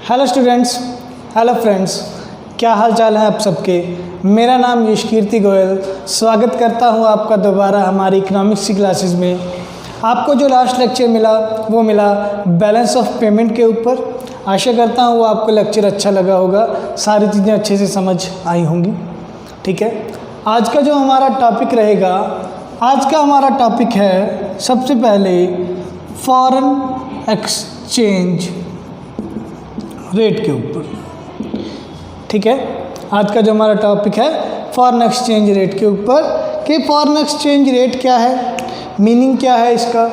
Hello students, hello friends, क्या हाल चाल है आप सबके। मेरा नाम यशकीर्ति गोयल। स्वागत करता हूं आपका दोबारा हमारी इकोनॉमिक्स की क्लासेस में। आपको जो लास्ट लेक्चर मिला वो मिला बैलेंस ऑफ पेमेंट के ऊपर। आशा करता हूं वो आपको लेक्चर अच्छा लगा होगा, सारी चीज़ें अच्छे से समझ आई होंगी। ठीक है, आज का जो हमारा टॉपिक रहेगा, आज का हमारा टॉपिक है सबसे पहले फॉरेन एक्सचेंज रेट के ऊपर। ठीक है, आज का जो हमारा टॉपिक है फॉरेन एक्सचेंज रेट के ऊपर कि फॉरेन एक्सचेंज रेट क्या है, मीनिंग क्या है इसका,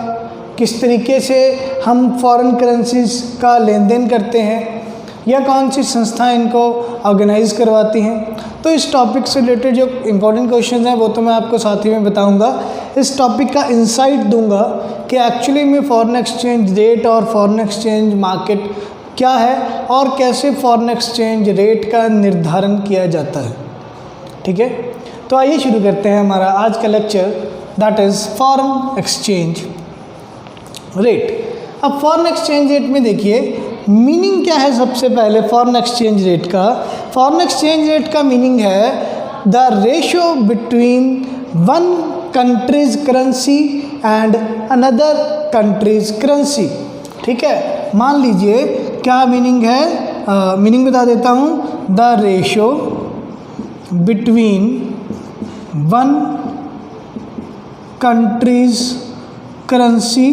किस तरीके से हम फॉरेन करेंसीज का लेन देन करते हैं या कौन सी संस्थाएं इनको ऑर्गेनाइज करवाती हैं। तो इस टॉपिक से रिलेटेड जो इम्पोर्टेंट क्वेश्चन हैं वो तो मैं आपको साथ ही में बताऊंगा। इस टॉपिक का इंसाइट दूंगा कि एक्चुअली में फॉरेन एक्सचेंज रेट और फॉरेन एक्सचेंज मार्केट क्या है और कैसे फॉरेन एक्सचेंज रेट का निर्धारण किया जाता है। ठीक है, तो आइए शुरू करते हैं हमारा आज का lecture, that is foreign exchange rate. अब फॉरेन एक्सचेंज रेट में देखिए मीनिंग क्या है। सबसे पहले फॉरेन एक्सचेंज रेट का, फॉरेन एक्सचेंज रेट का मीनिंग है the ratio between one countries currency and another countries currency. ठीक है, मान लीजिए क्या मीनिंग है, मीनिंग बता देता हूँ। The ratio between one countries currency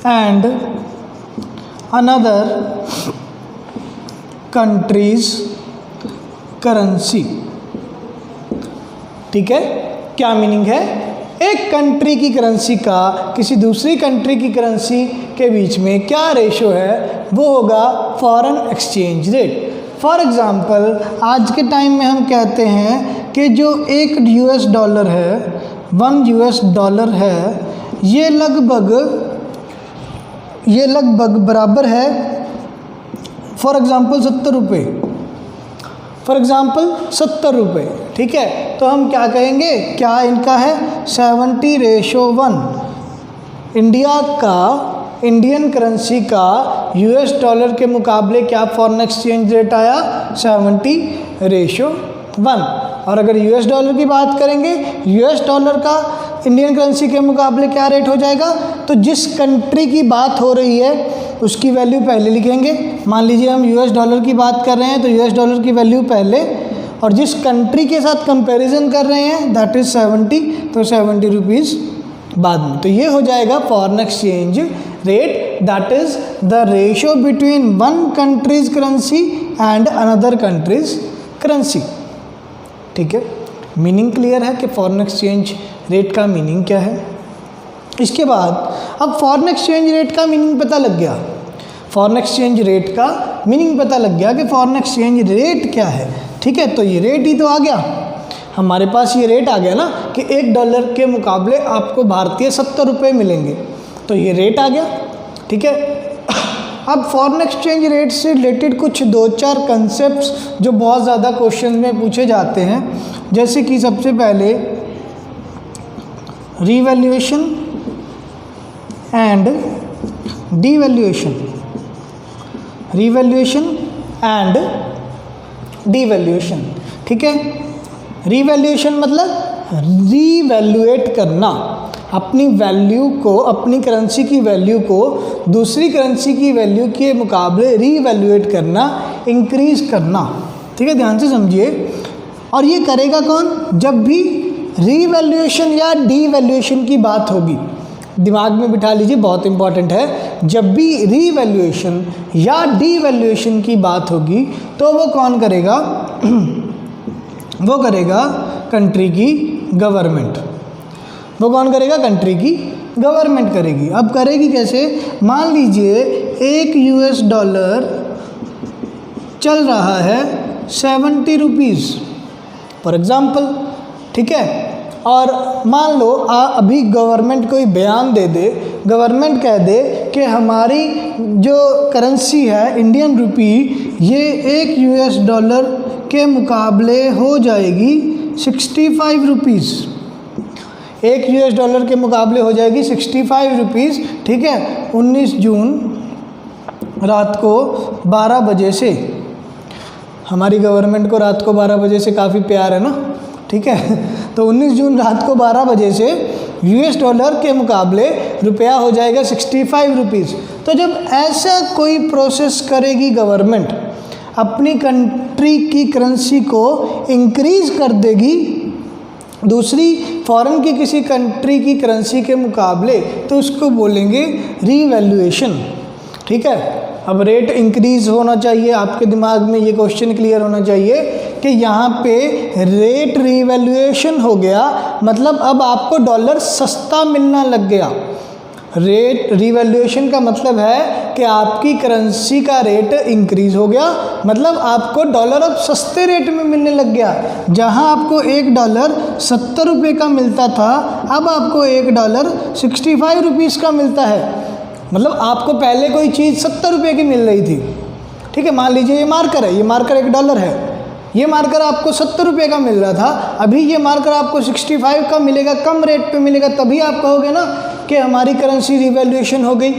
and another countries currency. ठीक है, क्या मीनिंग है, एक कंट्री की करेंसी का किसी दूसरी कंट्री की करेंसी के बीच में क्या रेशो है, वो होगा foreign exchange rate. For example आज के टाइम में हम कहते हैं कि जो एक US डॉलर है, 1 US डॉलर है, ये लगभग बराबर है फॉर एग्ज़ाम्पल 70 रुपये, फॉर एग्ज़ाम्पल 70 रुपये। ठीक है, तो हम क्या कहेंगे, क्या इनका है 70:1। इंडियन करेंसी का US डॉलर के मुकाबले क्या फॉरेन एक्सचेंज रेट आया 70:1। और अगर US डॉलर की बात करेंगे, US डॉलर का इंडियन करेंसी के मुकाबले क्या रेट हो जाएगा। तो जिस कंट्री की बात हो रही है उसकी वैल्यू पहले लिखेंगे। मान लीजिए हम US डॉलर की बात कर रहे हैं तो US डॉलर की वैल्यू पहले, और जिस कंट्री के साथ कंपैरिजन कर रहे हैं दैट इज़ 70, तो 70 रुपीज़ बाद में। तो ये हो जाएगा foreign exchange rate, that is the ratio between one countries currency and another countries currency. ठीक है, मीनिंग क्लियर है कि फॉरेन एक्सचेंज रेट का मीनिंग क्या है। इसके बाद अब फॉरेन एक्सचेंज रेट का मीनिंग पता लग गया, फॉरेन एक्सचेंज रेट का मीनिंग पता लग गया कि फॉरेन एक्सचेंज रेट क्या है। ठीक है, तो ये रेट ही तो आ गया हमारे पास, ये रेट आ गया ना कि एक डॉलर के मुकाबले आपको भारतीय 70 रुपये मिलेंगे, तो ये रेट आ गया। ठीक है, अब फॉरेन एक्सचेंज रेट से रिलेटेड कुछ 2-4 कंसेप्ट्स जो बहुत ज़्यादा क्वेश्चन में पूछे जाते हैं, जैसे कि सबसे पहले revaluation and devaluation, revaluation and devaluation. ठीक है, रीवैल्यूएशन मतलब रीवैल्यूएट करना, अपनी वैल्यू को, अपनी करेंसी की वैल्यू को दूसरी करेंसी की वैल्यू के मुकाबले रीवैल्यूएट करना, इंक्रीज करना। ठीक है, ध्यान से समझिए। और ये करेगा कौन, जब भी रीवैल्यूएशन या डीवैल्यूएशन की बात होगी, दिमाग में बिठा लीजिए, बहुत इंपॉर्टेंट है। जब भी रीवैल्यूएशन या डीवैल्यूएशन की बात होगी तो वो कौन करेगा, वो करेगा कंट्री की गवर्नमेंट। वो कौन करेगा, कंट्री की गवर्नमेंट करेगी। अब करेगी कैसे, मान लीजिए एक US डॉलर चल रहा है 70 रुपीज़ फॉर एग्ज़ाम्पल। ठीक है, और मान लो अभी गवर्नमेंट कोई बयान दे दे, गवर्नमेंट कह दे कि हमारी जो करेंसी है इंडियन रुपी, ये एक US डॉलर के मुकाबले हो जाएगी 65 रुपीज़। एक US डॉलर के मुकाबले हो जाएगी 65 रुपीज़। ठीक है, 19 जून रात को 12 बजे से, हमारी गवर्नमेंट को रात को 12 बजे से काफ़ी प्यार है ना, ठीक है। तो 19 जून रात को 12 बजे से US डॉलर के मुकाबले रुपया हो जाएगा 65 रुपीज़। तो जब ऐसा कोई प्रोसेस करेगी गवर्नमेंट, अपनी कंट्री की करेंसी को इंक्रीज़ कर देगी दूसरी फॉरेन की किसी कंट्री की करेंसी के मुकाबले, तो उसको बोलेंगे रीवैल्यूएशन, ठीक है। अब रेट इंक्रीज़ होना चाहिए, आपके दिमाग में ये क्वेश्चन क्लियर होना चाहिए कि यहाँ पे रेट रीवैल्यूएशन हो गया, मतलब अब आपको डॉलर सस्ता मिलना लग गया। रेट रीवैल्यूएशन का मतलब है कि आपकी करेंसी का रेट इंक्रीज़ हो गया, मतलब आपको डॉलर अब सस्ते रेट में मिलने लग गया। जहां आपको $1 70 रुपये का मिलता था, अब आपको $1 65 रुपीज़ का मिलता है। मतलब आपको पहले कोई चीज़ 70 रुपये की मिल रही थी, ठीक है। मान लीजिए ये मार्कर है, ये मार्कर $1 है, ये मार्कर आपको 70 रुपये का मिल रहा था, अभी ये मार्कर आपको 65 का मिलेगा, कम रेट पे मिलेगा, तभी आप कहोगे ना कि हमारी करेंसी रिवैल्यूएशन हो गई,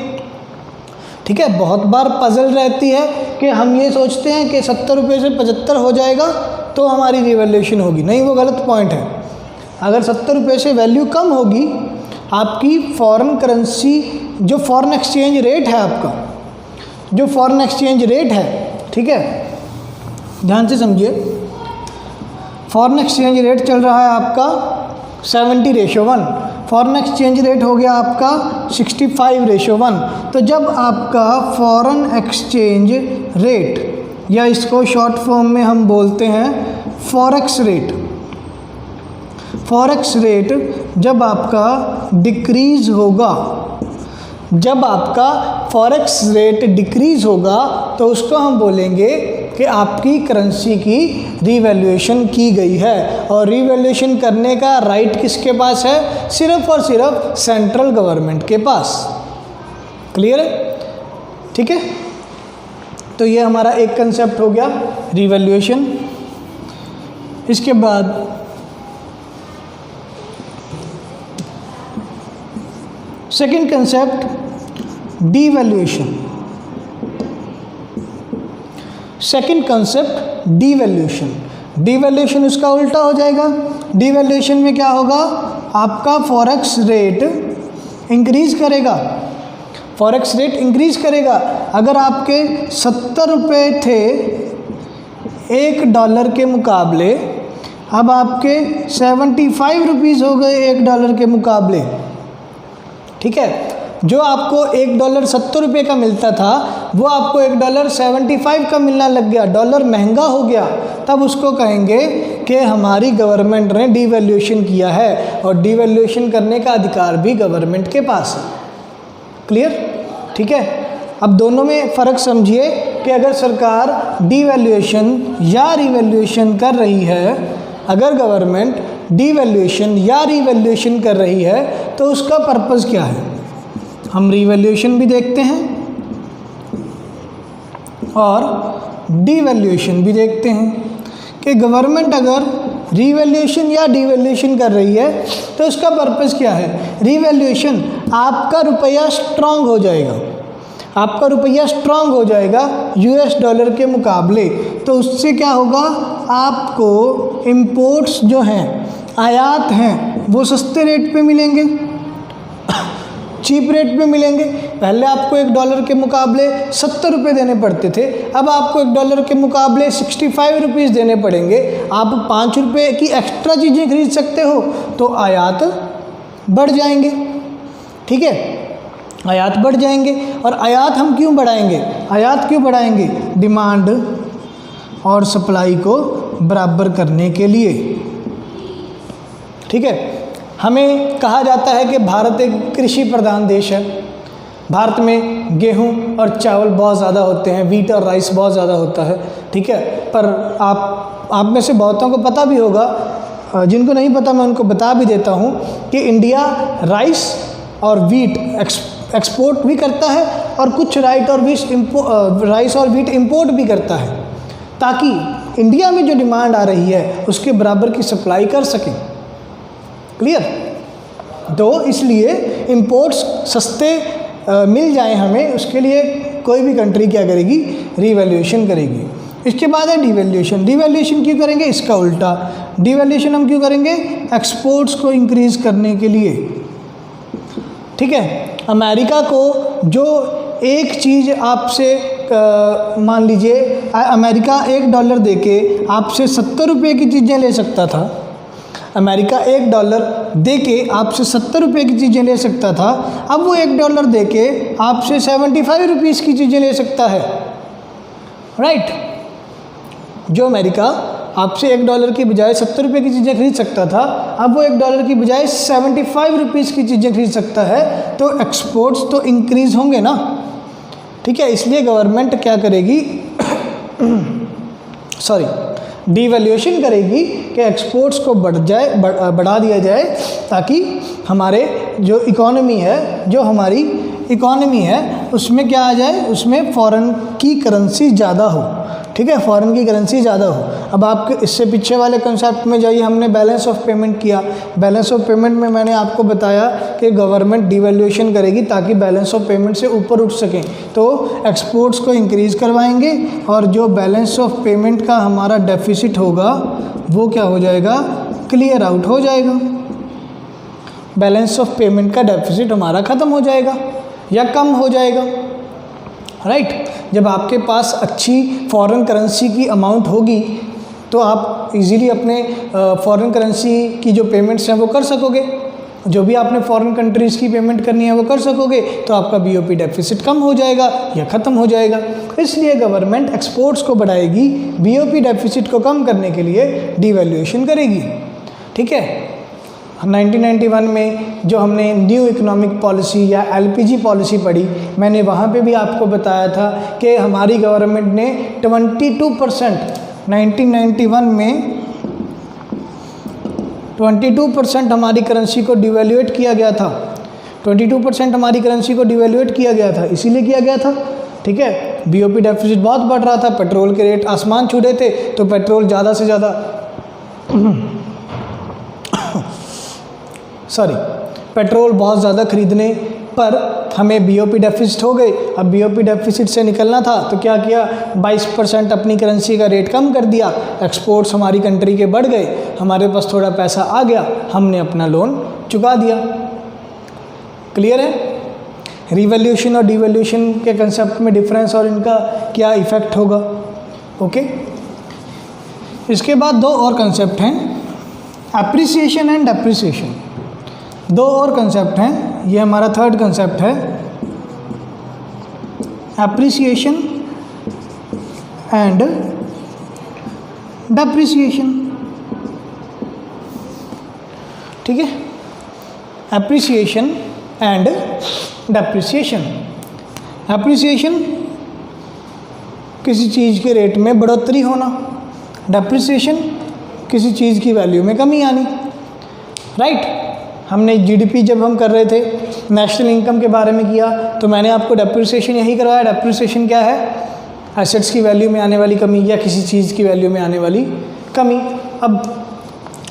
ठीक है। बहुत बार पजल रहती है कि हम ये सोचते हैं कि 70 रुपये से 75 हो जाएगा तो हमारी रिवैल्यूएशन होगी, नहीं, वो गलत पॉइंट है। अगर 70 रुपये से वैल्यू कम होगी, आपकी फॉरेन करेंसी जो फॉरेन एक्सचेंज रेट है, आपका जो फॉरेन एक्सचेंज रेट है, ठीक है, ध्यान से समझिए, फॉरेन एक्सचेंज रेट चल रहा है आपका 70:1, फॉरेन एक्सचेंज रेट हो गया आपका 65:1। तो जब आपका फॉरेन एक्सचेंज रेट, या इसको शॉर्ट फॉर्म में हम बोलते हैं फॉरेक्स रेट, फॉरेक्स रेट जब आपका डिक्रीज़ होगा, जब आपका फॉरेक्स रेट डिक्रीज़ होगा, तो उसको हम बोलेंगे कि आपकी करेंसी की रीवैल्यूएशन की गई है। और रीवैल्यूएशन करने का राइट किसके पास है? सिर्फ और सिर्फ सेंट्रल गवर्नमेंट के पास। क्लियर है? ठीक है, तो ये हमारा एक कंसेप्ट हो गया रीवैल्यूएशन। इसके बाद second concept devaluation. Second concept devaluation. Devaluation उसका उल्टा हो जाएगा। डीवैल्यूएशन में क्या होगा? आपका फॉरेक्स रेट इंक्रीज करेगा, फॉरेक्स रेट इंक्रीज करेगा। अगर आपके 70 रुपये थे $1 के मुकाबले, अब आपके 75 रुपीज़ हो गए $1 के मुकाबले। ठीक है, जो आपको $1 70 रुपये का मिलता था, वो आपको $1 75 का मिलना लग गया, डॉलर महंगा हो गया। तब उसको कहेंगे कि हमारी गवर्नमेंट ने डीवैल्यूएशन किया है, और डीवैल्यूएशन करने का अधिकार भी गवर्नमेंट के पास है। क्लियर? ठीक है, अब दोनों में फ़र्क समझिए कि अगर सरकार डीवैल्यूएशन या रिवैल्यूएशन कर रही है, अगर गवर्नमेंट डीवैल्यूएशन या रिवैल्यूएशन कर रही है, तो उसका पर्पज़ क्या है? हम रिवैल्यूएशन भी देखते हैं और डीवैल्यूएशन भी देखते हैं कि गवर्नमेंट अगर रिवैल्यूएशन या डीवैल्यूएशन कर रही है तो उसका पर्पज़ क्या है? रिवैल्यूएशन, आपका रुपया स्ट्रांग हो जाएगा, आपका रुपया स्ट्रांग हो जाएगा US डॉलर के मुकाबले। तो उससे क्या होगा? आपको इंपोर्ट्स जो हैं, आयात हैं, वो सस्ते रेट पे मिलेंगे, चीप रेट पे मिलेंगे। पहले आपको $1 के मुकाबले 70 रुपये देने पड़ते थे, अब आपको $1 के मुकाबले 65 रुपीज़ देने पड़ेंगे। आप 5 रुपये की एक्स्ट्रा चीज़ें खरीद सकते हो, तो आयात बढ़ जाएंगे। ठीक है, आयात बढ़ जाएंगे। और आयात हम क्यों बढ़ाएंगे? आयात क्यों बढ़ाएंगे? डिमांड और सप्लाई को बराबर करने के लिए। ठीक है, हमें कहा जाता है कि भारत एक कृषि प्रधान देश है। भारत में गेहूं और चावल बहुत ज़्यादा होते हैं, वीट और राइस बहुत ज़्यादा होता है। ठीक है, पर आप में से बहुतों को पता भी होगा, जिनको नहीं पता मैं उनको बता भी देता हूं कि इंडिया राइस और वीट एक्सपोर्ट भी करता है, और कुछ राइस और वीट इंपोर्ट भी करता है, ताकि इंडिया में जो डिमांड आ रही है उसके बराबर की सप्लाई कर सकें। क्लियर? तो इसलिए इंपोर्ट्स सस्ते मिल जाएं हमें, उसके लिए कोई भी कंट्री क्या करेगी, रीवैल्यूएशन करेगी। इसके बाद है डिवैल्यूएशन। डिवैल्यूएशन क्यों करेंगे, इसका उल्टा। डिवैल्यूएशन हम क्यों करेंगे, एक्सपोर्ट्स को इंक्रीज करने के लिए। ठीक है, अमेरिका को जो एक चीज़ आपसे मान लीजिए अमेरिका $1 देके आपसे 70 रुपये की चीज़ें ले सकता था। अमेरिका $1 देके आपसे 70 रुपये की चीज़ें ले सकता था। अब वो $1 देके आपसे 75 रुपीज़ की चीज़ें ले सकता है, राइट। जो अमेरिका आपसे $1 की बजाय 70 रुपये की चीज़ें खरीद सकता था, अब वो $1 की बजाय 75 रुपीज़ की चीज़ें खरीद सकता है। तो एक्सपोर्ट्स तो इंक्रीज़ होंगे ना, ठीक है। इसलिए गवर्नमेंट क्या करेगी सॉरी डिवैल्यूएशन करेगी कि एक्सपोर्ट्स को बढ़ा दिया जाए, ताकि हमारे जो इकोनॉमी है, जो हमारी इकोनॉमी है उसमें क्या आ जाए, उसमें फ़ॉरेन की करेंसी ज़्यादा हो। ठीक है, फ़ॉरेन की करेंसी ज़्यादा हो। अब आप इससे पीछे वाले कंसेप्ट में जाइए, हमने बैलेंस ऑफ पेमेंट किया। बैलेंस ऑफ पेमेंट में मैंने आपको बताया कि गवर्नमेंट डिवैल्यूएशन करेगी ताकि बैलेंस ऑफ पेमेंट से ऊपर उठ सकें, तो एक्सपोर्ट्स को इंक्रीज़ करवाएंगे और जो बैलेंस ऑफ पेमेंट का हमारा डेफिसिट होगा वो क्या हो जाएगा, क्लियर आउट हो जाएगा। बैलेंस ऑफ पेमेंट का डेफिसिट हमारा ख़त्म हो जाएगा या कम हो जाएगा, राइट। जब आपके पास अच्छी फॉरेन करेंसी की अमाउंट होगी तो आप इजीली अपने फॉरेन करेंसी की जो पेमेंट्स हैं वो कर सकोगे। जो भी आपने फॉरेन कंट्रीज़ की पेमेंट करनी है वो कर सकोगे, तो आपका बीओपी डेफिसिट कम हो जाएगा या ख़त्म हो जाएगा। इसलिए गवर्नमेंट एक्सपोर्ट्स को बढ़ाएगी, बीओपी डेफिसिट को कम करने के लिए डिवैल्यूएशन करेगी। ठीक है, 1991 में जो हमने न्यू इकोनॉमिक पॉलिसी या एलपीजी पॉलिसी पढ़ी, मैंने वहाँ पे भी आपको बताया था कि हमारी गवर्नमेंट ने 22% 1991 में 22% हमारी करेंसी को डिवैल्यूएट किया गया था। 22% हमारी करेंसी को डिवैल्यूएट किया गया था, इसीलिए किया गया था। ठीक है, बीओपी डेफिसिट बहुत बढ़ रहा था, पेट्रोल के रेट आसमान छू रहे थे, तो पेट्रोल ज़्यादा से ज़्यादा पेट्रोल बहुत ज़्यादा खरीदने पर हमें बीओपी डेफिसिट हो गए। अब बीओपी डेफिसिट से निकलना था तो क्या किया, 22% अपनी करेंसी का रेट कम कर दिया, एक्सपोर्ट्स हमारी कंट्री के बढ़ गए, हमारे पास थोड़ा पैसा आ गया, हमने अपना लोन चुका दिया। क्लियर है, रिवैल्यूएशन और डिवैल्यूएशन के कंसेप्ट में डिफरेंस और इनका क्या इफ़ेक्ट होगा। ओके, इसके बाद दो और कंसेप्ट हैं, एप्रिसिएशन एंड डेप्रिसिएशन। दो और कंसेप्ट हैं, ये हमारा थर्ड कंसेप्ट है, एप्रिसिएशन एंड डेप्रिसिएशन। ठीक है, एप्रिसिएशन एंड डेप्रिसिएशन। एप्रिसिएशन किसी चीज़ के रेट में बढ़ोतरी होना, डेप्रिसिएशन किसी चीज़ की वैल्यू में कमी आनी, राइट। हमने जीडीपी जब हम कर रहे थे, नेशनल इनकम के बारे में किया, तो मैंने आपको डेप्रिसिएशन यही करवाया। डेप्रिसिएशन क्या है, एसेट्स की वैल्यू में आने वाली कमी या किसी चीज़ की वैल्यू में आने वाली कमी। अब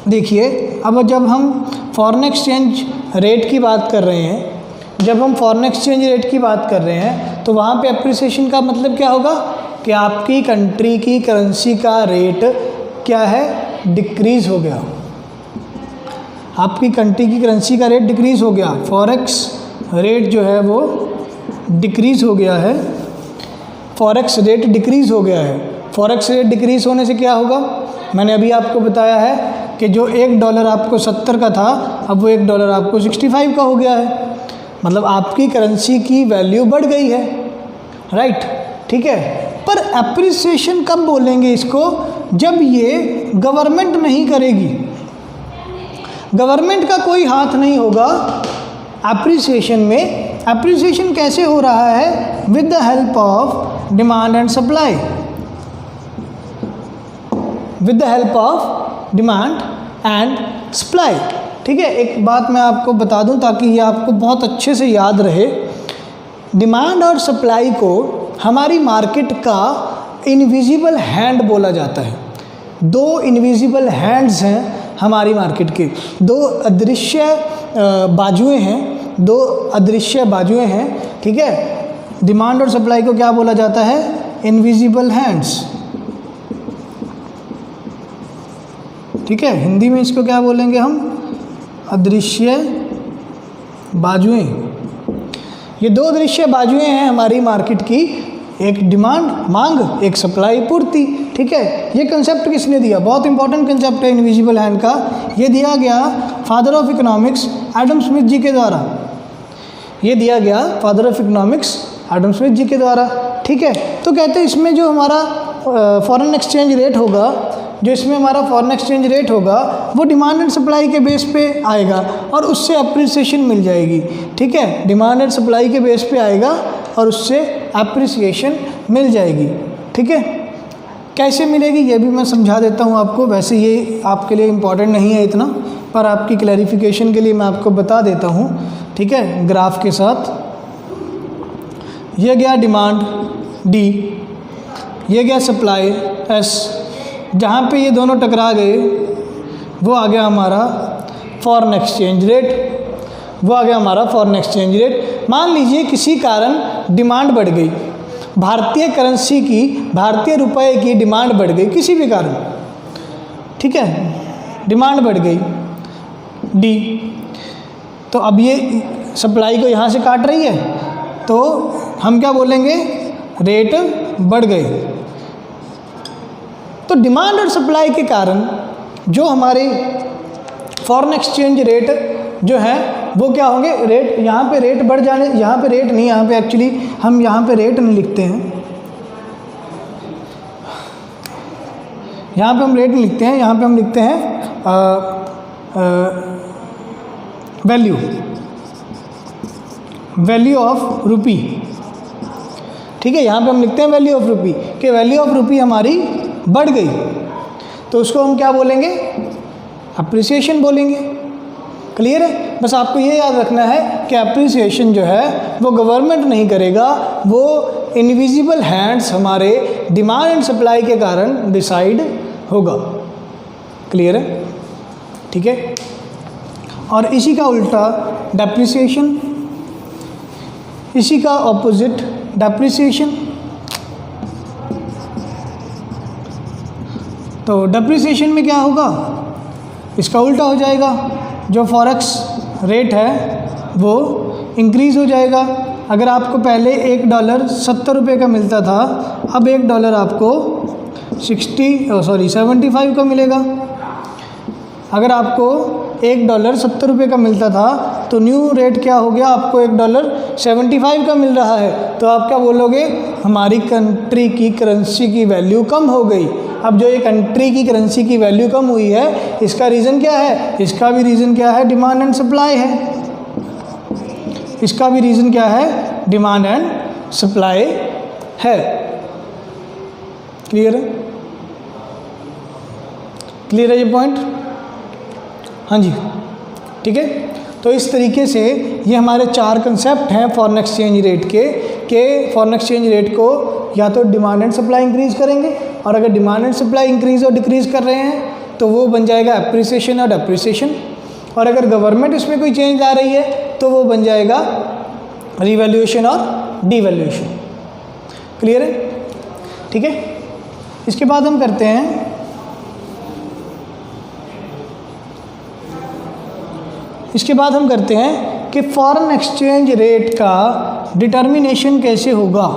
देखिए, अब जब हम फॉरेन एक्सचेंज रेट की बात कर रहे हैं, जब हम फॉरेन एक्सचेंज रेट की बात कर रहे हैं तो वहाँ पे एप्रिसिएशन का मतलब क्या होगा कि आपकी कंट्री की करेंसी का रेट क्या है, डिक्रीज़ हो गया। आपकी कंट्री की करेंसी का रेट डिक्रीज़ हो गया, फॉरेक्स रेट जो है वो डिक्रीज़ हो गया है, फॉरेक्स रेट डिक्रीज़ हो गया है। फॉरेक्स रेट डिक्रीज़ होने से क्या होगा, मैंने अभी आपको बताया है कि जो $1 आपको 70 का था, अब वो $1 आपको 65 का हो गया है, मतलब आपकी करेंसी की वैल्यू बढ़ गई है, राइट। ठीक है, पर एप्रिसिएशन कब बोलेंगे इसको, जब ये गवर्नमेंट नहीं करेगी, गवर्नमेंट का कोई हाथ नहीं होगा एप्रिसिएशन में। एप्रिसिएशन कैसे हो रहा है, with the help of demand and supply, with the help of demand and supply. ठीक है, एक बात मैं आपको बता दूं ताकि ये आपको बहुत अच्छे से याद रहे, डिमांड और सप्लाई को हमारी मार्केट का इनविजिबल हैंड बोला जाता है। दो इनविजिबल हैंड्स हैं हमारी मार्केट के, दो अदृश्य बाजुएं हैं, दो अदृश्य बाजुएं हैं। ठीक है, डिमांड और सप्लाई को क्या बोला जाता है? Invisible hands. ठीक है, हिंदी में इसको क्या बोलेंगे हम? अदृश्य बाजुएं। ये दो दृश्य बाजुएं हैं हमारी मार्केट की, एक डिमांड मांग, एक सप्लाई पूर्ति। ठीक है, ये कंसेप्ट किसने दिया? बहुत इंपॉर्टेंट कंसेप्ट है इनविजिबल हैंड का। ये दिया गया father of economics Adam Smith ji के द्वारा। ये दिया गया father of economics Adam Smith ji के द्वारा। ठीक है, तो कहते हैं इसमें जो हमारा फॉरेन एक्सचेंज रेट होगा, जो इसमें हमारा फॉरेन एक्सचेंज रेट होगा वो डिमांड एंड सप्लाई के बेस पे आएगा और उससे अप्रिसिएशन मिल जाएगी। ठीक है, डिमांड एंड सप्लाई के बेस पे आएगा और उससे अप्रिसिएशन मिल जाएगी। ठीक है, कैसे मिलेगी ये भी मैं समझा देता हूँ आपको। वैसे ये आपके लिए इम्पॉर्टेंट नहीं है इतना, पर आपकी क्लैरिफिकेशन के लिए मैं आपको बता देता हूँ। ठीक है, ग्राफ के साथ। ये गया डिमांड डी, ये गया सप्लाई एस। जहाँ पे ये दोनों टकरा गए वो आ गया हमारा फॉरेन एक्सचेंज रेट, वो आ गया हमारा फॉरेन एक्सचेंज रेट। मान लीजिए किसी कारण डिमांड बढ़ गई, भारतीय करेंसी की, भारतीय रुपए की डिमांड बढ़ गई किसी भी कारण। ठीक है, डिमांड बढ़ गई डी, तो अब ये सप्लाई को यहाँ से काट रही है, तो हम क्या बोलेंगे? रेट बढ़ गए। तो डिमांड और सप्लाई के कारण जो हमारे फॉरेन एक्सचेंज रेट जो है वो क्या होंगे? रेट यहाँ पे रेट बढ़ जाने, यहाँ पे रेट नहीं, यहाँ पे एक्चुअली हम यहाँ पे रेट नहीं लिखते हैं, यहाँ पे हम रेट नहीं लिखते हैं, यहाँ पे हम लिखते हैं वैल्यू, वैल्यू ऑफ रुपी। ठीक है, यहाँ पे हम लिखते हैं वैल्यू ऑफ रुपी, कि वैल्यू ऑफ रुपी हमारी बढ़ गई, तो उसको हम क्या बोलेंगे? अप्रिसिएशन बोलेंगे। क्लियर है? बस आपको ये याद रखना है कि अप्रिसिएशन जो है वो गवर्नमेंट नहीं करेगा, वो इनविजिबल हैंड्स हमारे डिमांड एंड सप्लाई के कारण डिसाइड होगा। क्लियर है? ठीक है, और इसी का उल्टा डेप्रिसिएशन, इसी का ऑपोजिट डेप्रिसिएशन। तो डेप्रिसिएशन में क्या होगा? इसका उल्टा हो जाएगा, जो फॉरेक्स रेट है वो इंक्रीज़ हो जाएगा। अगर आपको पहले $1 70 रुपये का मिलता था, अब $1 आपको 75 का मिलेगा। अगर आपको $1 70 रुपये का मिलता था तो न्यू रेट क्या हो गया? आपको $1 75 का मिल रहा है, तो आप क्या बोलोगे? हमारी कंट्री की करेंसी की वैल्यू कम हो गई। अब जो ये कंट्री की करेंसी की वैल्यू कम हुई है, इसका रीज़न क्या है? इसका भी रीज़न क्या है? डिमांड एंड सप्लाई है। इसका भी रीज़न क्या है? डिमांड एंड सप्लाई है। क्लियर है? क्लियर है ये पॉइंट? हाँ जी, ठीक है। तो इस तरीके से ये हमारे 4 कंसेप्ट हैं फॉरेन एक्सचेंज रेट के फॉरेन एक्सचेंज रेट को या तो डिमांड एंड सप्लाई इंक्रीज़ करेंगे, और अगर डिमांड एंड सप्लाई इंक्रीज़ और डिक्रीज़ कर रहे हैं तो वो बन जाएगा एप्रिसिएशन और डेप्रिसिएशन, और अगर गवर्नमेंट इसमें कोई चेंज ला रही है तो वो बन जाएगा रिवैल्यूएशन और डिवैल्यूएशन। क्लियर है? ठीक है। इसके बाद हम करते हैं कि फॉरेन एक्सचेंज रेट का डिटर्मिनेशन कैसे होगा।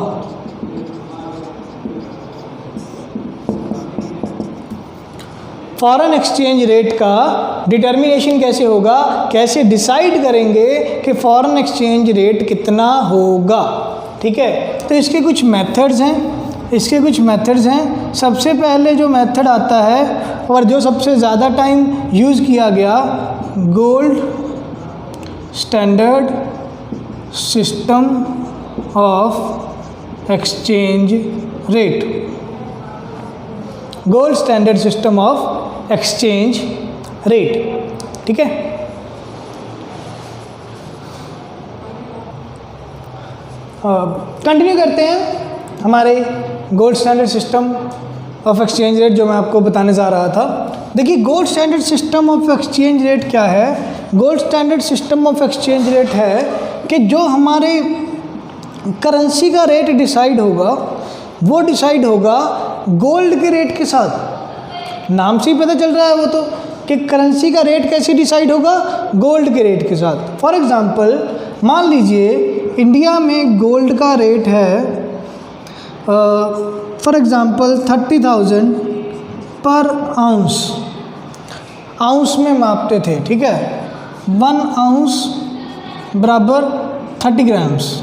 फॉरेन एक्सचेंज रेट का डिटर्मिनेशन कैसे होगा, कैसे डिसाइड करेंगे कि फॉरेन एक्सचेंज रेट कितना होगा। ठीक है, तो इसके कुछ मेथड्स हैं। सबसे पहले जो मेथड आता है और जो सबसे ज़्यादा टाइम यूज़ किया गया, gold standard system of exchange rate. Gold standard system of exchange rate. ठीक है। कंटिन्यू करते हैं हमारे gold standard system of exchange rate जो मैं आपको बताने जा रहा था। देखिए, gold standard system of exchange rate क्या है? Gold standard system of exchange rate है कि जो हमारे करेंसी का रेट डिसाइड होगा, वो डिसाइड होगा गोल्ड के रेट के साथ। नाम से ही पता चल रहा है वो तो कि करेंसी का रेट कैसे डिसाइड होगा, गोल्ड के रेट के साथ। फॉर एग्जांपल मान लीजिए इंडिया में गोल्ड का रेट है फॉर एग्जांपल 30,000 पर आउंस, आउंस में मापते थे, ठीक है। 1 आउंस बराबर 30 ग्राम्स,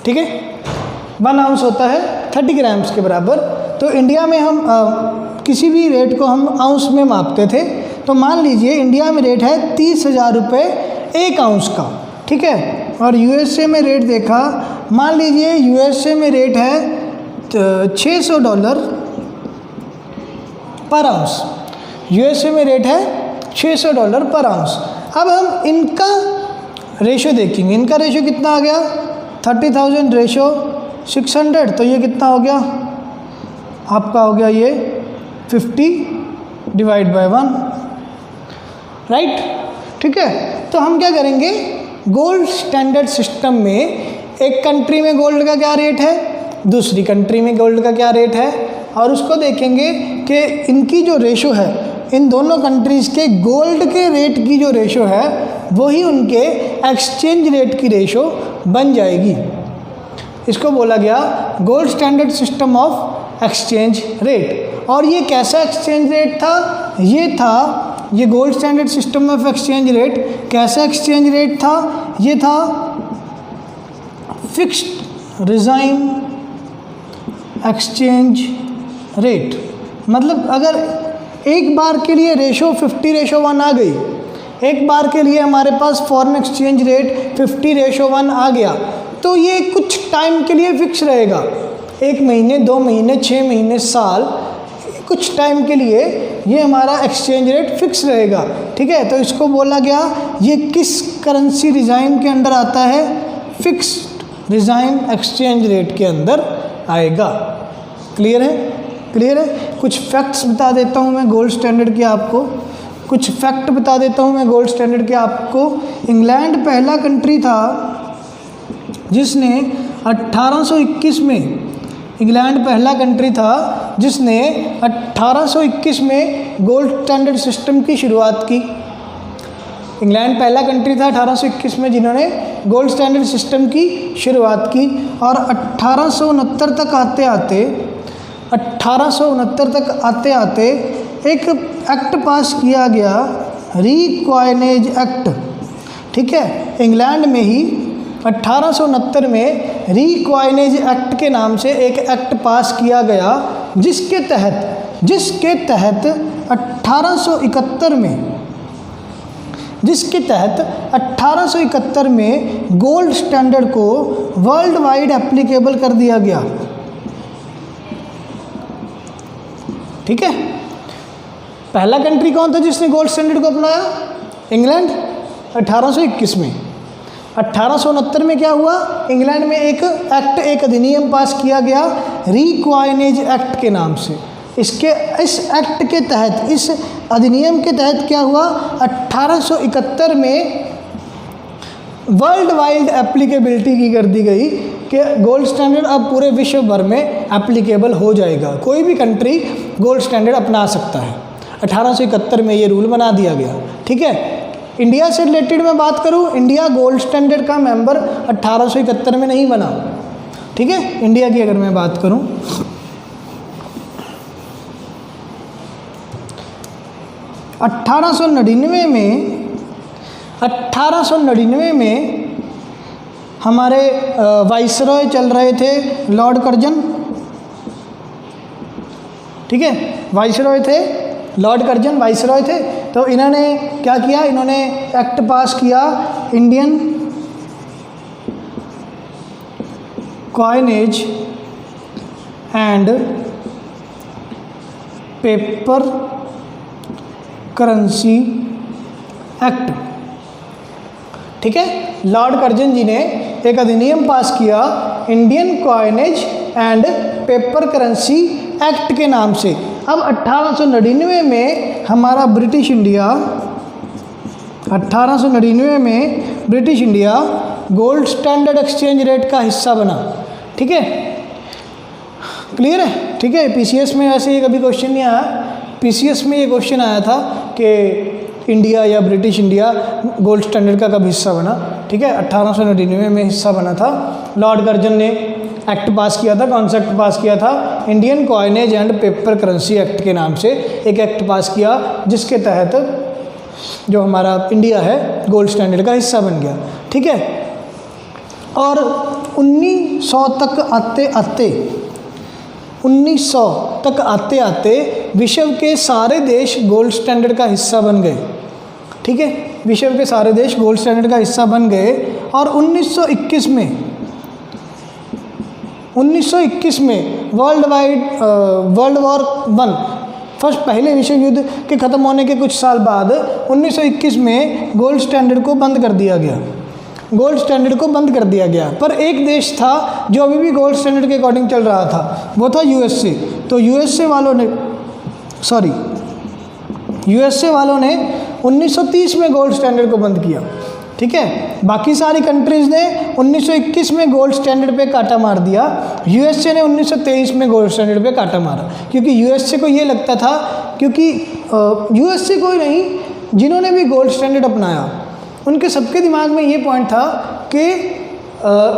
ठीक है। 1 आउंस होता है 30 ग्राम्स के बराबर। तो इंडिया में हम किसी भी रेट को हम आउंस में मापते थे। तो मान लीजिए इंडिया में रेट है 30,000 रुपये 1 आउंस का, ठीक है। और यूएसए में रेट देखा, मान लीजिए यूएसए में रेट है $600 पर आउंस। यूएसए में रेट है $600 पर आउंस। अब हम इनका रेशो देखेंगे, इनका रेशो कितना आ गया, 30,000 रेशो 600, तो ये कितना हो गया आपका, हो गया ये 50/1, राइट, ठीक है। तो हम क्या करेंगे, गोल्ड स्टैंडर्ड सिस्टम में एक कंट्री में गोल्ड का क्या रेट है, दूसरी कंट्री में गोल्ड का क्या रेट है, और उसको देखेंगे कि इनकी जो रेशो है, इन दोनों कंट्रीज़ के गोल्ड के रेट की जो रेशो है वही उनके एक्सचेंज रेट की रेशो बन जाएगी। इसको बोला गया gold standard system of exchange rate. और ये कैसा एक्सचेंज रेट था, ये gold standard system of exchange rate कैसा एक्सचेंज रेट था, ये था फिक्स्ड रिजाइन एक्सचेंज रेट। मतलब अगर एक बार के लिए रेशो 50/1 आ गई, एक बार के लिए हमारे पास फॉरेन एक्सचेंज रेट 50/1 आ गया, तो ये कुछ टाइम के लिए फिक्स रहेगा, 1 महीने, 2 महीने, 6 महीने, साल, कुछ टाइम के लिए ये हमारा एक्सचेंज रेट फिक्स रहेगा, ठीक है। तो इसको बोला गया ये किस करेंसी रिजाइन के अंदर आता है, फिक्स्ड रिजाइन एक्सचेंज रेट के अंदर आएगा। क्लियर है, क्लियर है। कुछ फैक्ट्स बता देता हूँ मैं गोल्ड स्टैंडर्ड के आपको, कुछ फैक्ट बता देता हूँ मैं गोल्ड स्टैंडर्ड के आपको। इंग्लैंड पहला कंट्री था जिसने 1821 में, इंग्लैंड पहला कंट्री था जिसने 1821 में गोल्ड स्टैंडर्ड सिस्टम की शुरुआत की। इंग्लैंड पहला कंट्री था 1821 में जिन्होंने गोल्ड स्टैंडर्ड सिस्टम की शुरुआत की। और 1869 तक आते आते एक एक्ट पास किया गया, रीकॉइनेज एक्ट, ठीक है। इंग्लैंड में ही 1869 में रीकॉइनेज एक्ट के नाम से एक एक्ट पास किया गया, जिसके तहत 1871 में गोल्ड स्टैंडर्ड को वर्ल्ड वाइड एप्लीकेबल कर दिया गया, ठीक है। पहला कंट्री कौन था जिसने गोल्ड स्टैंडर्ड को अपनाया, इंग्लैंड, 1821 में। 1869 में क्या हुआ, इंग्लैंड में एक एक्ट, एक अधिनियम पास किया गया रीकॉइनेज एक्ट के नाम से। इस एक्ट के तहत, इस अधिनियम के तहत क्या हुआ, 1871 में वर्ल्ड वाइड एप्लीकेबिलिटी की कर दी गई कि गोल्ड स्टैंडर्ड अब पूरे विश्व भर में एप्लीकेबल हो जाएगा, कोई भी कंट्री गोल्ड स्टैंडर्ड अपना सकता है। 1871 में ये रूल बना दिया गया, ठीक है। इंडिया से रिलेटेड मैं बात करूं, इंडिया गोल्ड स्टैंडर्ड का मेंबर 1871 में नहीं बना, ठीक है। इंडिया की अगर मैं बात करूं, 1899 में हमारे वाइसरॉय चल रहे थे, लॉर्ड कर्जन, ठीक है। वाइसरॉय थे, लॉर्ड कर्जन वाइसरॉय थे। तो इन्होंने क्या किया, इन्होंने एक्ट पास किया, Indian coinage and paper currency act, ठीक है। लॉर्ड कर्जन जी ने एक अधिनियम पास किया Indian coinage and paper currency act के नाम से। अब 1899 में हमारा ब्रिटिश इंडिया 1899 में British India gold standard exchange rate का हिस्सा बना। ठीक है, क्लियर है? ठीक है, पीसीएस में ऐसे ही कभी क्वेश्चन नहीं आया। पीसीएस में ये क्वेश्चन आया था कि इंडिया या ब्रिटिश इंडिया गोल्ड स्टैंडर्ड का कब हिस्सा बना। ठीक है, 1899 में हिस्सा बना था। लॉर्ड कर्जन ने एक्ट पास किया था, कॉन्सेप्ट पास किया था, Indian coinage and paper currency act के नाम से एक एक्ट पास किया, जिसके तहत जो हमारा इंडिया है गोल्ड स्टैंडर्ड का हिस्सा बन गया। ठीक है, और 1900 तक आते विश्व के सारे देश गोल्ड स्टैंडर्ड का हिस्सा बन गए। ठीक है, विश्व के सारे देश गोल्ड स्टैंडर्ड का हिस्सा बन गए। और 1921 में वर्ल्ड वॉर 1 फर्स्ट पहले विश्व युद्ध के ख़त्म होने के कुछ साल बाद 1921 में गोल्ड स्टैंडर्ड को बंद कर दिया गया। गोल्ड स्टैंडर्ड को बंद कर दिया गया, पर एक देश था जो अभी भी गोल्ड स्टैंडर्ड के अकॉर्डिंग चल रहा था, वो था यूएसए। तो यूएसए वालों ने 1930 में गोल्ड स्टैंडर्ड को बंद किया। ठीक है, बाकी सारी कंट्रीज़ ने 1921 में गोल्ड स्टैंडर्ड पे काटा मार दिया। यूएसए ने 1923 में गोल्ड स्टैंडर्ड पे काटा मारा, क्योंकि यूएसए को ये लगता था, क्योंकि यूएसए कोई नहीं, जिन्होंने भी गोल्ड स्टैंडर्ड अपनाया उनके सबके दिमाग में ये पॉइंट था कि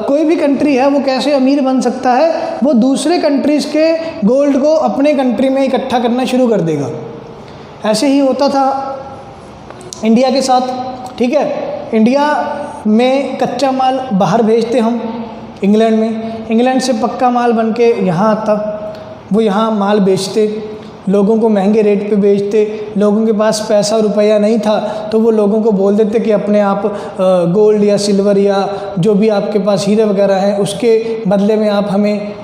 कोई भी कंट्री है वो कैसे अमीर बन सकता है, वो दूसरे कंट्रीज़ के गोल्ड को अपने कंट्री में इकट्ठा करना शुरू कर देगा। ऐसे ही होता था इंडिया के साथ। ठीक है, इंडिया में कच्चा माल बाहर भेजते हम इंग्लैंड में, इंग्लैंड से पक्का माल बन के यहाँ आता, वो यहाँ माल बेचते, लोगों को महंगे रेट पे बेचते। लोगों के पास पैसा रुपया नहीं था तो वो लोगों को बोल देते कि अपने आप गोल्ड या सिल्वर या जो भी आपके पास हीरे वगैरह हैं उसके बदले में आप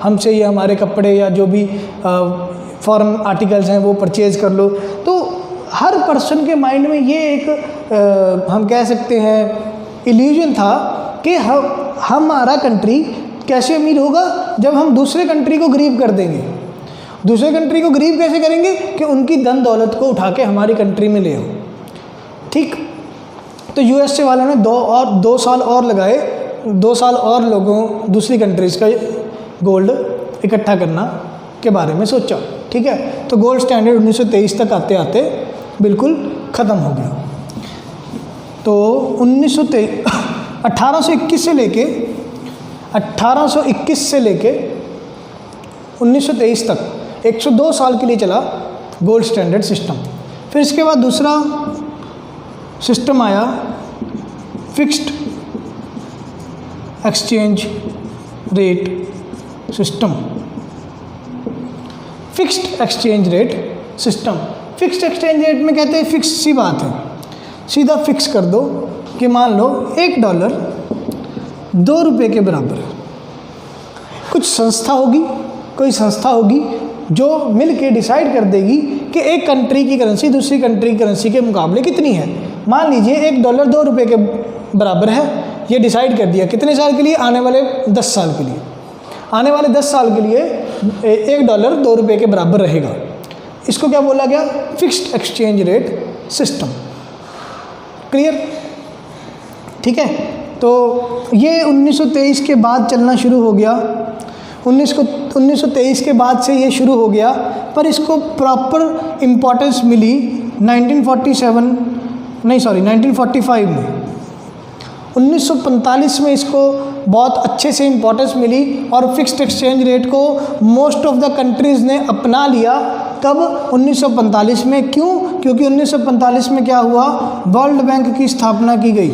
हमसे ये हमारे कपड़े या जो भी फॉरेन आर्टिकल्स हैं वो परचेज़ कर लो। तो हर पर्सन के माइंड में ये एक हम कह सकते हैं इल्यूजन था कि हमारा कंट्री कैसे अमीर होगा जब हम दूसरे कंट्री को गरीब कर देंगे। दूसरे कंट्री को गरीब कैसे करेंगे कि उनकी धन दौलत को उठा के हमारी कंट्री में ले आओ। ठीक, तो यूएसए वालों ने 2 साल और लगाए, 2 साल और लोगों दूसरी कंट्रीज़ का गोल्ड इकट्ठा करना के बारे में सोचा। ठीक है, तो गोल्ड स्टैंडर्ड 1923 तक आते आते बिल्कुल ख़त्म हो गया। तो 1821 से लेके 1923 तक 102 साल के लिए चला गोल्ड स्टैंडर्ड सिस्टम। फिर इसके बाद दूसरा सिस्टम आया fixed exchange rate system. Fixed exchange rate system, fixed exchange rate में कहते हैं फिक्स सी बात है, सीधा फिक्स कर दो कि मान लो $1 2 रुपये के बराबर है। कोई संस्था होगी जो मिल के डिसाइड कर देगी कि एक कंट्री की करेंसी दूसरी कंट्री की करेंसी के मुकाबले कितनी है। मान लीजिए $1 2 रुपये के बराबर है, ये डिसाइड कर दिया कितने साल के लिए, आने वाले 10 साल के लिए। आने वाले 10 साल के लिए $1 2 रुपये के बराबर रहेगा। इसको क्या बोला गया? Fixed exchange rate system. Clear? ठीक है, तो ये 1923 के बाद चलना शुरू हो गया। 1923 के बाद से ये शुरू हो गया, पर इसको प्रॉपर इम्पोर्टेंस मिली 1945 में। 1945 में इसको बहुत अच्छे से इम्पोर्टेंस मिली और फिक्स्ड एक्सचेंज रेट को मोस्ट ऑफ द कंट्रीज़ ने अपना लिया। तब 1945 में, क्यों? क्योंकि 1945 में क्या हुआ, वर्ल्ड बैंक की स्थापना की गई।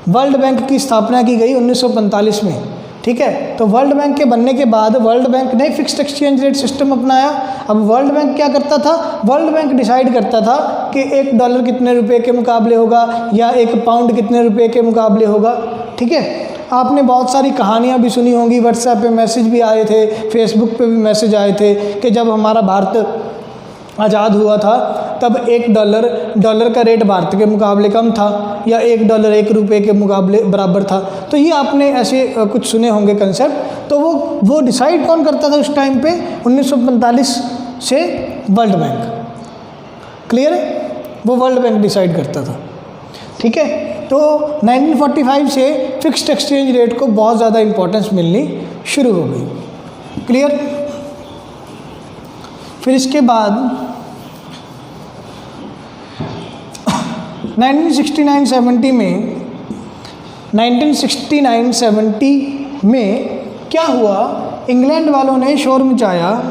वर्ल्ड बैंक की स्थापना की गई 1945 में। ठीक है, तो वर्ल्ड बैंक के बनने के बाद वर्ल्ड बैंक ने फिक्स्ड एक्सचेंज रेट सिस्टम अपनाया। अब वर्ल्ड बैंक क्या करता था? वर्ल्ड बैंक डिसाइड करता था कि $1 कितने रुपए के मुकाबले होगा या £1 कितने रुपए के मुकाबले होगा। ठीक है, आपने बहुत सारी कहानियाँ भी सुनी होंगी, व्हाट्सएप पे मैसेज भी आए थे, फेसबुक पे भी मैसेज आए थे कि जब हमारा भारत आज़ाद हुआ था तब $1 का रेट भारत के मुकाबले कम था या $1 1 रुपये के मुकाबले बराबर था। तो ये आपने ऐसे कुछ सुने होंगे कंसेप्ट। तो वो डिसाइड कौन करता था उस टाइम पे? 1945 से वर्ल्ड बैंक। क्लियर है? वो वर्ल्ड बैंक डिसाइड करता था। ठीक है, तो 1945 से फिक्स्ड एक्सचेंज रेट को बहुत ज़्यादा इम्पोर्टेंस मिलनी शुरू हो गई। क्लियर। फिर इसके बाद 1969-70 में क्या हुआ, इंग्लैंड वालों ने शोर मचाया,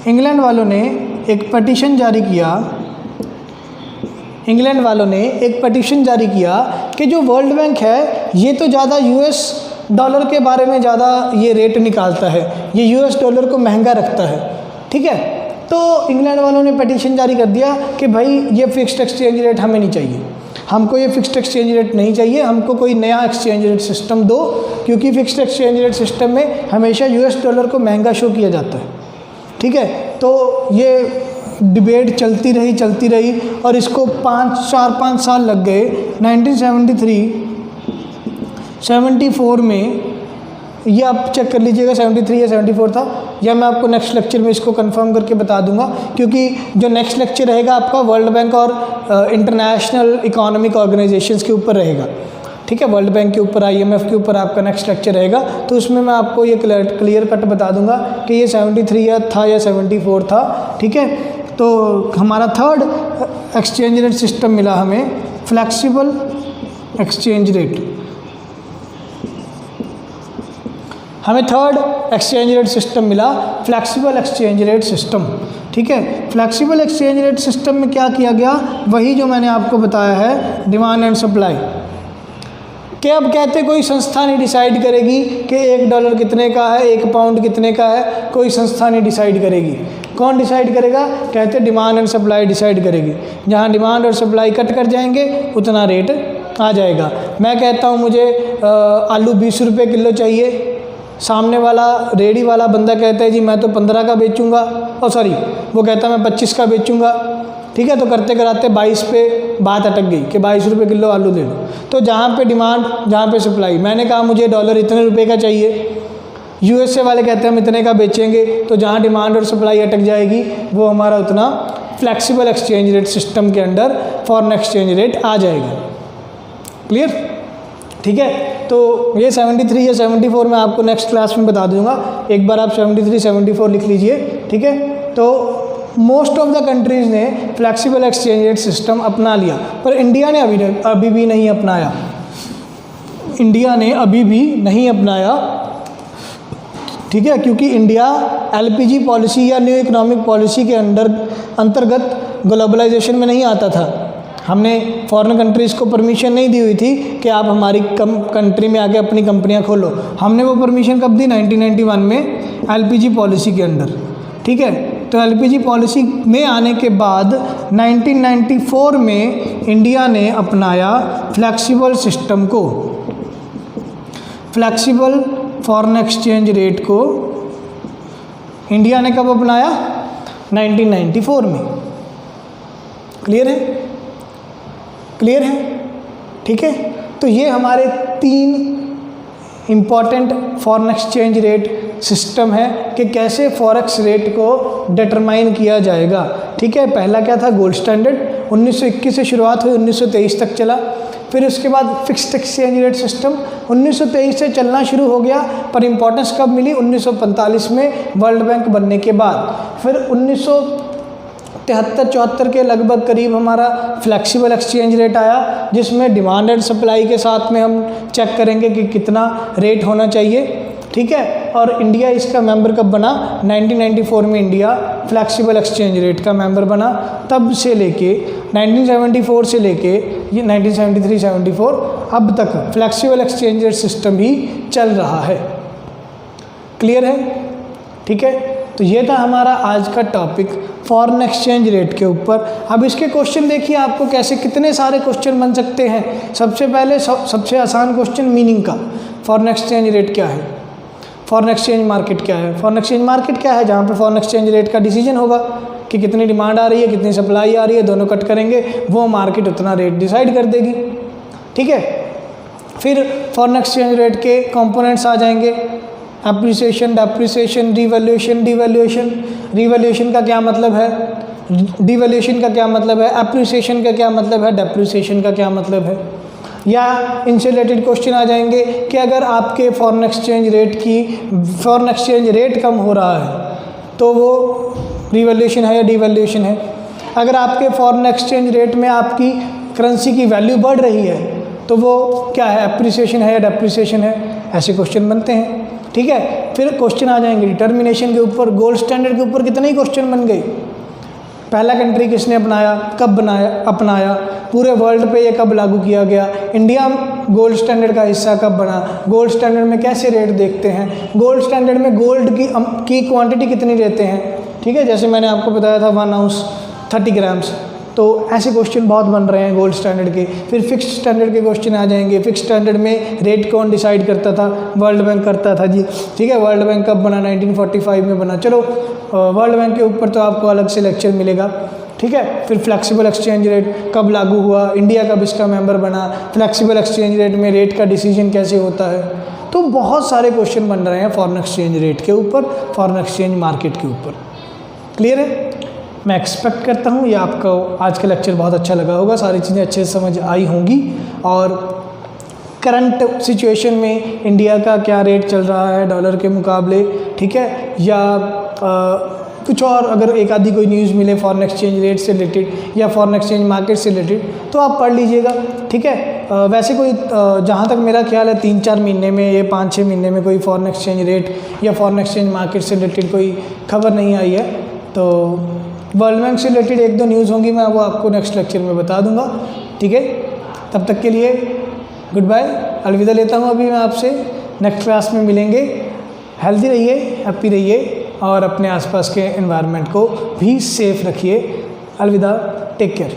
इंग्लैंड वालों ने एक पटिशन जारी किया, इंग्लैंड वालों ने एक पटिशन जारी किया कि जो वर्ल्ड बैंक है ये तो ज़्यादा यूएस डॉलर के बारे में ज़्यादा ये रेट निकालता है, ये यूएस डॉलर को महंगा रखता है। ठीक है, तो इंग्लैंड वालों ने पटिशन जारी कर दिया कि भाई ये फिक्स्ड एक्सचेंज रेट हमें नहीं चाहिए, हमको ये फिक्स्ड एक्सचेंज रेट नहीं चाहिए, हमको कोई नया एक्सचेंज रेट सिस्टम दो, क्योंकि फिक्स्ड एक्सचेंज रेट सिस्टम में हमेशा यूएस डॉलर को महंगा शो किया जाता है। ठीक है, तो ये डिबेट चलती रही और इसको 4-5 साल लग गए। 1974 में, ये आप चेक कर लीजिएगा 73 या 74 था, या मैं आपको नेक्स्ट लेक्चर में इसको कंफर्म करके बता दूंगा, क्योंकि जो नेक्स्ट लेक्चर रहेगा आपका वर्ल्ड बैंक और इंटरनेशनल इकोनॉमिक ऑर्गेनाइजेशंस के ऊपर रहेगा। ठीक है, वर्ल्ड बैंक के ऊपर, IMF के ऊपर आपका नेक्स्ट लेक्चर रहेगा, तो उसमें मैं आपको ये क्लियर कट बता दूंगा कि ये 73 था या 74 था। ठीक है, तो हमारा थर्ड एक्सचेंज रेट सिस्टम मिला हमें, फ्लेक्सिबल एक्सचेंज रेट। हमें थर्ड एक्सचेंज रेट सिस्टम मिला, फ्लेक्सिबल एक्सचेंज रेट सिस्टम। ठीक है, फ्लेक्सिबल एक्सचेंज रेट सिस्टम में क्या किया गया, वही जो मैंने आपको बताया है, डिमांड एंड सप्लाई। कि अब कहते कोई संस्था नहीं डिसाइड करेगी कि $1 कितने का है, 1 पाउंड कितने का है, कोई संस्था नहीं डिसाइड करेगी। कौन डिसाइड करेगा, कहते डिमांड एंड सप्लाई डिसाइड करेगी। जहाँ डिमांड और सप्लाई कट कर जाएंगे उतना रेट आ जाएगा। मैं कहता हूँ मुझे आलू 20 रुपये किलो चाहिए, सामने वाला रेडी वाला बंदा कहता है जी मैं तो 15 का बेचूंगा, वो कहता है मैं 25 का बेचूंगा। ठीक है, तो करते कराते 22 पे बात अटक गई कि 22 रुपये किलो आलू ले लो। तो जहाँ पे डिमांड, जहाँ पे सप्लाई, मैंने कहा मुझे डॉलर इतने रुपए का चाहिए, USA वाले कहते हैं हम इतने का बेचेंगे, तो जहाँ डिमांड और सप्लाई अटक जाएगी वो हमारा उतना फ्लेक्सिबल एक्सचेंज रेट सिस्टम के अंडर फॉरेन एक्सचेंज रेट आ जाएगा। क्लियर। ठीक है, तो ये 73 या 74 में आपको नेक्स्ट क्लास में बता दूंगा, एक बार आप 73-74 लिख लीजिए। ठीक है, तो मोस्ट ऑफ द कंट्रीज़ ने फ्लेक्सिबल एक्सचेंज रेट सिस्टम अपना लिया, पर इंडिया ने अभी भी नहीं अपनाया। इंडिया ने अभी भी नहीं अपनाया। ठीक है, क्योंकि इंडिया LPG पॉलिसी या न्यू इकोनॉमिक पॉलिसी के अंतर्गत ग्लोबलाइजेशन में नहीं आता था। हमने फॉरेन कंट्रीज़ को परमिशन नहीं दी हुई थी कि आप हमारी कंट्री में आके अपनी कंपनियां खोलो। हमने वो परमिशन कब दी, 1991 में LPG पॉलिसी के अंदर। ठीक है, तो LPG पॉलिसी में आने के बाद 1994 में इंडिया ने अपनाया फ्लेक्सिबल सिस्टम को, फ्लेक्सिबल फॉरेन एक्सचेंज रेट को इंडिया ने कब अपनाया, 1994 में। क्लियर है, क्लियर है। ठीक है, तो ये हमारे 3 important foreign exchange rate system है कि कैसे फॉरेक्स रेट को डिटरमाइन किया जाएगा। ठीक है, पहला क्या था, गोल्ड स्टैंडर्ड, 1921 से शुरुआत हुई, 1923 तक चला। फिर उसके बाद फिक्स्ड एक्सचेंज रेट सिस्टम 1923 से चलना शुरू हो गया, पर इम्पोर्टेंस कब मिली, 1945 में वर्ल्ड बैंक बनने के बाद। फिर 1973-74 के लगभग करीब हमारा फ्लेक्सिबल एक्सचेंज रेट आया, जिसमें डिमांड एंड सप्लाई के साथ में हम चेक करेंगे कि कितना रेट होना चाहिए। ठीक है, और इंडिया इसका मेंबर कब बना, 1994 में इंडिया फ्लेक्सिबल एक्सचेंज रेट का मेंबर बना। तब से लेके 1974 से लेके ये 1973-74 अब तक फ्लेक्सिबल एक्सचेंज रेट सिस्टम ही चल रहा है। क्लियर है। ठीक है, तो ये था हमारा आज का टॉपिक फॉरेन एक्सचेंज रेट के ऊपर। अब इसके क्वेश्चन देखिए आपको कैसे, कितने सारे क्वेश्चन बन सकते हैं। सबसे पहले सबसे आसान क्वेश्चन मीनिंग का, फॉरेन एक्सचेंज रेट क्या है, फॉरेन एक्सचेंज मार्केट क्या है। फॉरेन एक्सचेंज मार्केट क्या है, जहाँ पे फॉरेन एक्सचेंज रेट का डिसीजन होगा कि कितनी डिमांड आ रही है, कितनी सप्लाई आ रही है, दोनों कट करेंगे, वो मार्केट उतना रेट डिसाइड कर देगी। ठीक है, फिर फॉरेन एक्सचेंज रेट के कंपोनेंट्स आ जाएंगे, appreciation, depreciation, revaluation, devaluation. Revaluation का क्या मतलब है, डिवैल्यूएशन का क्या मतलब है, एप्रिसिएशन का क्या मतलब है, डेप्रिसिएशन का क्या मतलब है। या इनसे रिलेटेड क्वेश्चन आ जाएंगे कि अगर आपके फॉरेन एक्सचेंज रेट कम हो रहा है तो वो रिवैल्यूएशन है या डिवैल्यूएशन है। अगर आपके फॉरेन एक्सचेंज रेट में आपकी करेंसी की वैल्यू बढ़ रही है तो वो क्या है, एप्रिसिएशन है या डेप्रिसिएशन है। ऐसे क्वेश्चन बनते हैं, ठीक है। फिर क्वेश्चन आ जाएंगे डिटर्मिनेशन के ऊपर, गोल्ड स्टैंडर्ड के ऊपर कितने ही क्वेश्चन बन गए। पहला कंट्री किसने अपनाया, कब अपनाया, पूरे वर्ल्ड पे ये कब लागू किया गया, इंडिया गोल्ड स्टैंडर्ड का हिस्सा कब बना, गोल्ड स्टैंडर्ड में कैसे रेट देखते हैं, गोल्ड स्टैंडर्ड में गोल्ड की क्वांटिटी कितनी लेते हैं, ठीक है। जैसे मैंने आपको बताया था 1 आउंस 30 ग्राम्स। तो ऐसे क्वेश्चन बहुत बन रहे हैं गोल्ड स्टैंडर्ड के। फिर फिक्स्ड स्टैंडर्ड के क्वेश्चन आ जाएंगे। फिक्स्ड स्टैंडर्ड में रेट कौन डिसाइड करता था, वर्ल्ड बैंक करता था जी, ठीक है। वर्ल्ड बैंक कब बना, 1945 में बना। चलो वर्ल्ड बैंक के ऊपर तो आपको अलग से लेक्चर मिलेगा, ठीक है। फिर फ्लेक्सिबल एक्सचेंज रेट कब लागू हुआ, इंडिया कब इसका मेंबर बना, फ्लेक्सिबल एक्सचेंज रेट में रेट का डिसीजन कैसे होता है। तो बहुत सारे क्वेश्चन बन रहे हैं फॉरेन एक्सचेंज रेट के ऊपर, फॉरेन एक्सचेंज मार्केट के ऊपर। क्लियर है। मैं एक्सपेक्ट करता हूँ ये आपको आज का लेक्चर बहुत अच्छा लगा होगा, सारी चीज़ें अच्छे से समझ आई होंगी। और करंट सिचुएशन में इंडिया का क्या रेट चल रहा है डॉलर के मुकाबले, ठीक है, या कुछ और अगर एक आधी कोई न्यूज़ मिले फॉरेन एक्सचेंज रेट से रिलेटेड या फॉरेन एक्सचेंज मार्केट से रिलेटेड तो आप पढ़ लीजिएगा, ठीक है। वैसे कोई जहाँ तक मेरा ख्याल है 3-4 महीने में या 5-6 महीने में कोई फॉरेन एक्सचेंज रेट या फॉरेन एक्सचेंज मार्केट से रिलेटेड कोई खबर नहीं आई है। तो वर्ल्ड बैंक से रिलेटेड 1-2 न्यूज़ होंगी, मैं वो आपको नेक्स्ट लेक्चर में बता दूंगा, ठीक है। तब तक के लिए गुड बाय, अलविदा लेता हूँ अभी मैं आपसे। नेक्स्ट क्लास में मिलेंगे। हेल्दी रहिए, हैप्पी रहिए और अपने आसपास के एनवायरनमेंट को भी सेफ रखिए। अलविदा, टेक केयर।